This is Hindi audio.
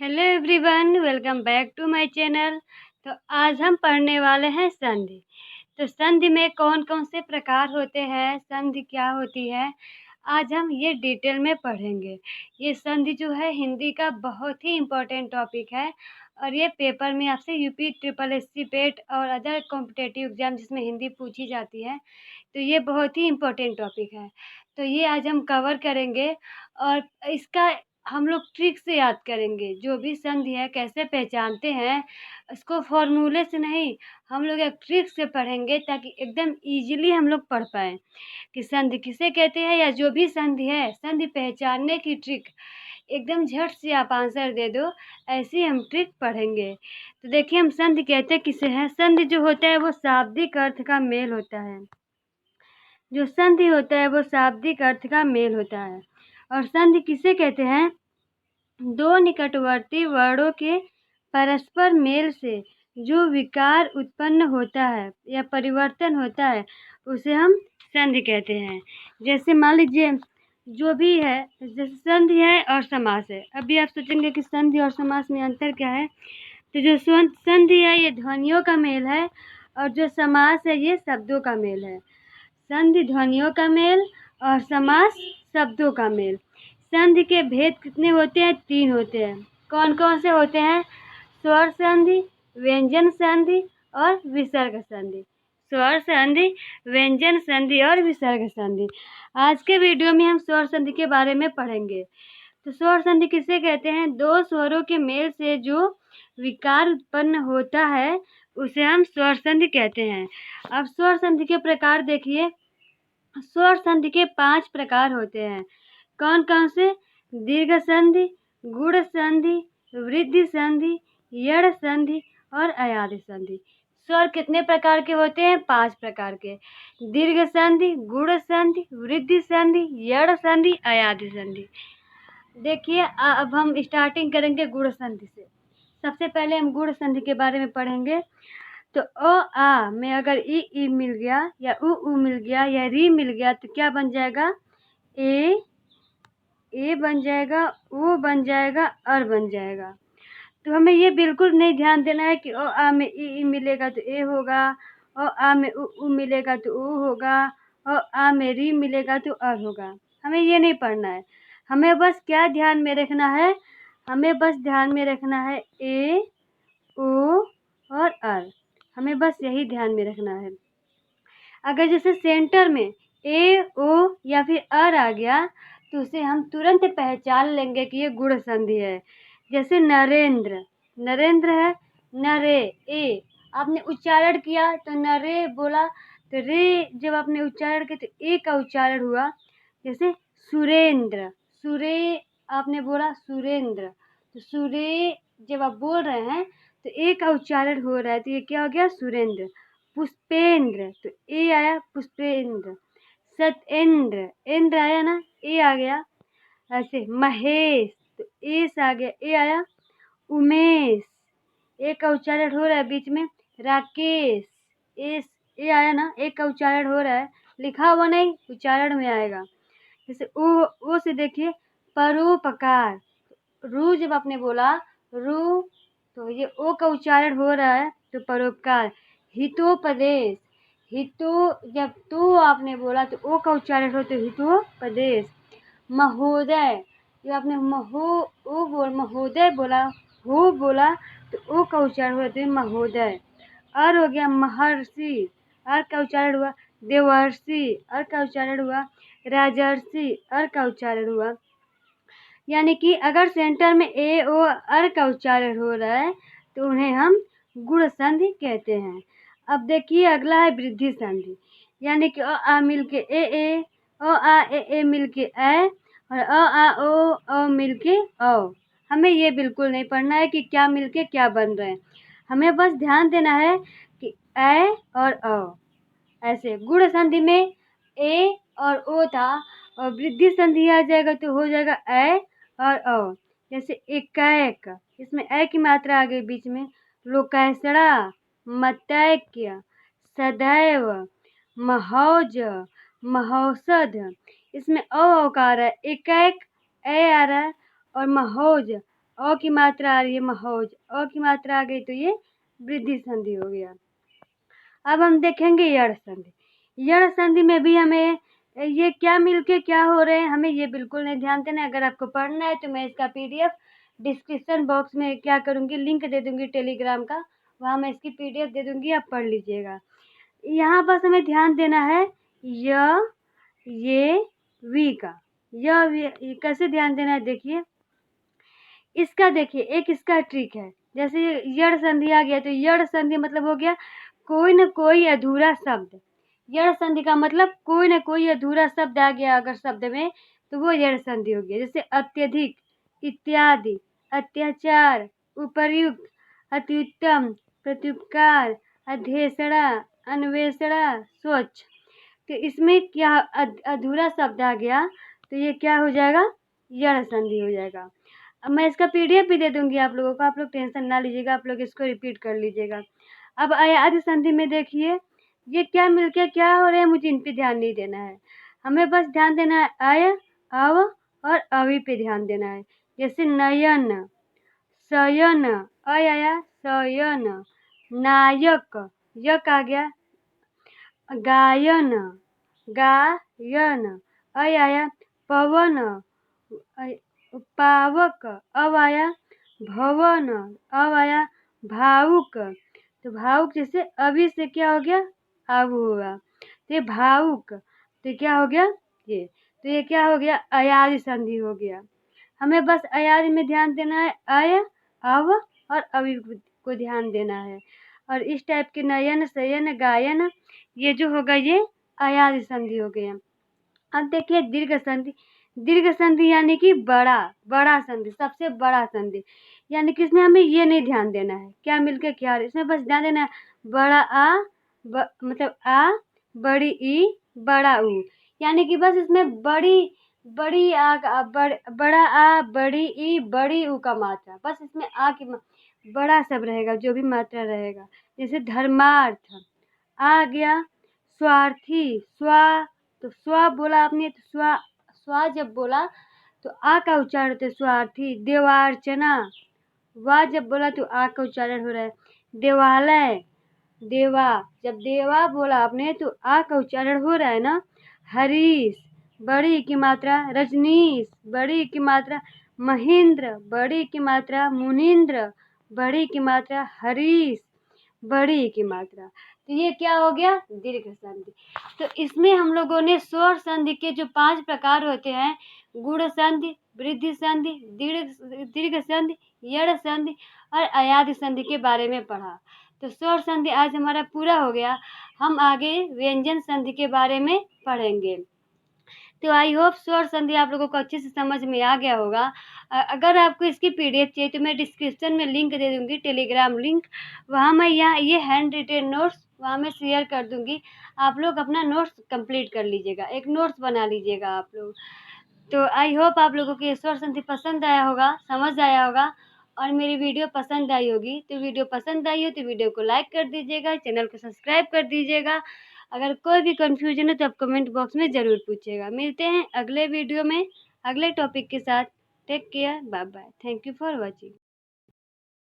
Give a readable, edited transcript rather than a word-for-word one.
Hello everyone, welcome back to my channel. तो आज हम पढ़ने वाले हैं संधि। तो संधि में कौन कौन से प्रकार होते हैं, संधि क्या होती है, आज हम ये डिटेल में पढ़ेंगे। ये संधि जो है हिंदी का बहुत ही इम्पोर्टेंट टॉपिक है और ये पेपर में आपसे यूपी ट्रिपल एससी पेट और अदर कॉम्पिटेटिव एग्जाम जिसमें हिंदी पूछी जाती है, तो ये बहुत ही इम्पोर्टेंट टॉपिक है। तो ये आज हम कवर करेंगे और इसका हम लोग ट्रिक से याद करेंगे। जो भी संधि है कैसे पहचानते हैं, इसको फॉर्मूले से नहीं, हम लोग एक ट्रिक से पढ़ेंगे ताकि एकदम इजीली हम लोग पढ़ पाएँ कि संधि किसे कहते हैं या जो भी संधि है, संधि पहचानने की ट्रिक एकदम झट से आप आंसर दे दो, ऐसी हम ट्रिक पढ़ेंगे। तो देखिए हम संधि कहते किसे हैं। संधि जो होता है वो शाब्दिक अर्थ का मेल होता है। जो संधि होता है वो शाब्दिक अर्थ का मेल होता है। और संधि किसे कहते हैं? दो निकटवर्ती वर्णों के परस्पर मेल से जो विकार उत्पन्न होता है या परिवर्तन होता है उसे हम संधि कहते हैं। जैसे मान लीजिए जो भी है, जैसे संधि है और समास है। अभी आप सोचेंगे कि संधि और समास में अंतर क्या है। तो जो संधि है ये ध्वनियों का मेल है और जो समास है ये शब्दों का मेल है। संधि ध्वनियों का मेल और समास शब्दों का मेल। संधि के भेद कितने होते हैं? 3 होते हैं। कौन कौन से होते हैं? स्वर संधि, व्यंजन संधि और विसर्ग संधि। स्वर संधि, व्यंजन संधि और विसर्ग संधि। आज के वीडियो में हम स्वर संधि के बारे में पढ़ेंगे। तो स्वर संधि किसे कहते हैं? दो स्वरों के मेल से जो विकार उत्पन्न होता है उसे हम स्वर संधि कहते हैं। अब स्वर संधि के प्रकार देखिए। स्वर संधि के 5 प्रकार होते हैं। कौन कौन से? दीर्घ संधि, गुण संधि, वृद्धि संधि, यड़ संधि और अयादि संधि। स्वर कितने प्रकार के होते हैं? 5 प्रकार के। दीर्घ संधि, गुण संधि, वृद्धि संधि, यड़ संधि, अयादि संधि। देखिए अब हम स्टार्टिंग करेंगे गुण संधि से। सबसे पहले हम गुण संधि के बारे में पढ़ेंगे। तो अ आ में अगर ई मिल गया या उ मिल गया या री मिल गया तो क्या बन जाएगा? ए बन जाएगा, ओ बन जाएगा, अर बन जाएगा। तो हमें ये बिल्कुल नहीं ध्यान देना है कि अ आ में ई मिलेगा तो ए होगा, अ आ में उ मिलेगा तो ऊ होगा, अ आ में री मिलेगा तो अर होगा। हमें ये नहीं पढ़ना है। हमें बस क्या ध्यान में रखना है? हमें बस ध्यान में रखना है ए, ओ और अर। हमें बस यही ध्यान में रखना है। अगर जैसे सेंटर में ए, ओ या फिर अर आ गया तो उसे हम तुरंत पहचान लेंगे कि ये गुण संधि है। जैसे नरेंद्र, नरेंद्र है, नरे ए आपने उच्चारण किया तो नरे बोला तो रे जब आपने उच्चारण किया तो ए का उच्चारण हुआ। जैसे सुरेंद्र, सुरे आपने बोला सुरेंद्र, तो सुरे जब आप बोल रहे हैं तो ए का उच्चारण हो रहा है तो ये क्या हो गया? सुरेंद्र। पुष्पेंद्र तो ए आया पुष्पेंद्र। सत्येंद्र, इंद्र आया ना, ए आ गया। ऐसे महेश तो एस आ गया, ए आया। उमेश, ए का उच्चारण हो रहा है बीच में। राकेश, एस ए आया ना, ए का उच्चारण हो रहा है, लिखा हुआ नहीं, उच्चारण में आएगा। जैसे ओ से देखिए परोपकार, रू जब आपने बोला रू तो ये ओ का उच्चारण हो रहा है तो परोपकार। हितोपदेश, हितो जब तो आपने बोला तो ओ का उच्चारण हो तो हितोपदेश। महोदय जब आपने महोदय बोला, हो बोला तो ओ का उच्चारण हुआ तो महोदय। अर हो गया महर्षि, अर का उच्चारण हुआ देवर्षि, अर का उच्चारण हुआ राजर्षि, अर का उच्चारण हुआ। यानी कि अगर सेंटर में ए ओ अर का उच्चारण हो रहा है तो उन्हें हम गुण संधि कहते हैं। अब देखिए अगला है वृद्धि संधि। यानी कि अ आ मिल के ए, ओ आ ए मिल के ए और अ आ ओ मिल के औ। हमें ये बिल्कुल नहीं पढ़ना है कि क्या मिल के क्या बन रहे हैं। हमें बस ध्यान देना है कि ए और औ। ऐसे गुण संधि में ए और ओ था और वृद्धि संधि आ जाएगा तो हो जाएगा ए और औ। जैसे एकाएक, इसमें ए की मात्रा आ गई बीच में। लोकैसड़ा, मतैक्य, सदैव, महौज, महौषध, इसमें औ का आ रहा है। एकाएक ए आ रहा है और महौज ओ की मात्रा आ रही है महौज, ओ की मात्रा आ गई तो ये वृद्धि संधि हो गया। अब हम देखेंगे यड़ संधि। यड़ संधि में भी हमें ये क्या मिलके क्या हो रहे हैं, हमें ये बिल्कुल नहीं ध्यान देना है। अगर आपको पढ़ना है तो मैं इसका PDF डिस्क्रिप्शन बॉक्स में क्या करूँगी, लिंक दे दूँगी टेलीग्राम का, वहाँ मैं इसकी PDF दे दूँगी, आप पढ़ लीजिएगा। यहाँ बस हमें ध्यान देना है ये वी का, ये कैसे ध्यान देना है देखिए। इसका देखिए एक इसका ट्रिक है, जैसे यड़ संधि आ गया तो यड़ संधि मतलब हो गया कोई न कोई अधूरा शब्द। यड़ संधि का मतलब कोई न कोई अधूरा शब्द आ गया अगर शब्द में तो वो यड़ संधि हो गया। जैसे अत्यधिक, इत्यादि, अत्याचार, उपर्युक्त, अत्युत्तम, प्रत्युपकार, अधेसड़ा, अन्वेषणा, स्वच्छ। तो इसमें क्या अधूरा शब्द आ गया तो ये क्या हो जाएगा, यड़ संधि हो जाएगा। अब मैं इसका PDF भी दे दूंगी आप लोगों को, आप लोग टेंशन ना लीजिएगा, आप लोग इसको रिपीट कर लीजिएगा। अब अयादि संधि में देखिए ये क्या मिलके क्या हो रहे हैं, मुझे इन पे ध्यान नहीं देना है, हमें बस ध्यान देना है अय, अव और अवि पे ध्यान देना है। जैसे नयन, शयन, अय आया शयन, नायक, यक आ गया, गायन, गायन, अय आया पवन, पावक, अब आया भवन, अब आया भावुक। तो भावुक जैसे अभी से क्या हो गया, अब हुआ तो ये भावुक, तो क्या हो गया ये, तो ये क्या हो गया अयादि संधि हो गया। हमें बस अयादि में ध्यान देना है, अय, अव और अवि को ध्यान देना है। और इस टाइप के नयन, शयन, गायन ये जो होगा ये अयादि संधि हो गया। अब देखिए दीर्घ संधि। दीर्घ संधि यानी कि बड़ा संधि, सबसे बड़ा संधि, यानी कि इसमें हमें ये नहीं ध्यान देना है क्या मिलके क्या, इसमें बस ध्यान देना है बड़ा आ मतलब आ, बड़ी ई, बड़ा ऊ, यानी कि बस इसमें बड़ी आ का बड़ा आ, बड़ी ई, बड़ी ऊ का मात्रा, बस इसमें आ की बड़ा सब रहेगा जो भी मात्रा रहेगा। जैसे धर्मार्थ आ गया, स्वार्थी, स्वा, तो स्वा बोला आपने तो स्वा जब बोला तो आ का उच्चारण होता है स्वार्थी। देवार्चना, वा जब बोला तो आ का उच्चारण हो रहा है। देवालय, देवा, जब देवा बोला आपने तो आ का उच्चारण हो रहा है ना। हरीश, बड़ी की मात्रा, रजनीश, बड़ी की मात्रा, महेंद्र, बड़ी की मात्रा, मुनींद्र, बड़ी की मात्रा, हरीश, बड़ी की मात्रा। तो ये क्या हो गया दीर्घ संधि। तो इसमें हम लोगों ने स्वर संधि के जो 5 प्रकार होते हैं, गुण संधि, वृद्धि संधि, दीर्घ संधि, यड़ संधि और अयादि संधि के बारे में पढ़ा। तो स्वर संधि आज हमारा पूरा हो गया। हम आगे व्यंजन संधि के बारे में पढ़ेंगे। तो आई होप स्वर संधि आप लोगों को अच्छे से समझ में आ गया होगा। अगर आपको इसकी PDF चाहिए तो मैं डिस्क्रिप्शन में लिंक दे दूँगी, टेलीग्राम लिंक, वहाँ मैं यहाँ ये हैंड रिटेन नोट्स वहाँ मैं शेयर कर दूँगी। आप लोग अपना नोट्स कंप्लीट कर लीजिएगा, एक नोट्स बना लीजिएगा आप लोग। तो आई होप आप लोगों को ये स्वर संधि पसंद आया होगा, समझ आया होगा और मेरी वीडियो पसंद आई होगी। तो वीडियो पसंद आई हो तो वीडियो को लाइक कर दीजिएगा, चैनल को सब्सक्राइब कर दीजिएगा। अगर कोई भी कंफ्यूजन है तो आप कमेंट बॉक्स में ज़रूर पूछिएगा। मिलते हैं अगले वीडियो में अगले टॉपिक के साथ। Take care, bye bye, thank you for watching.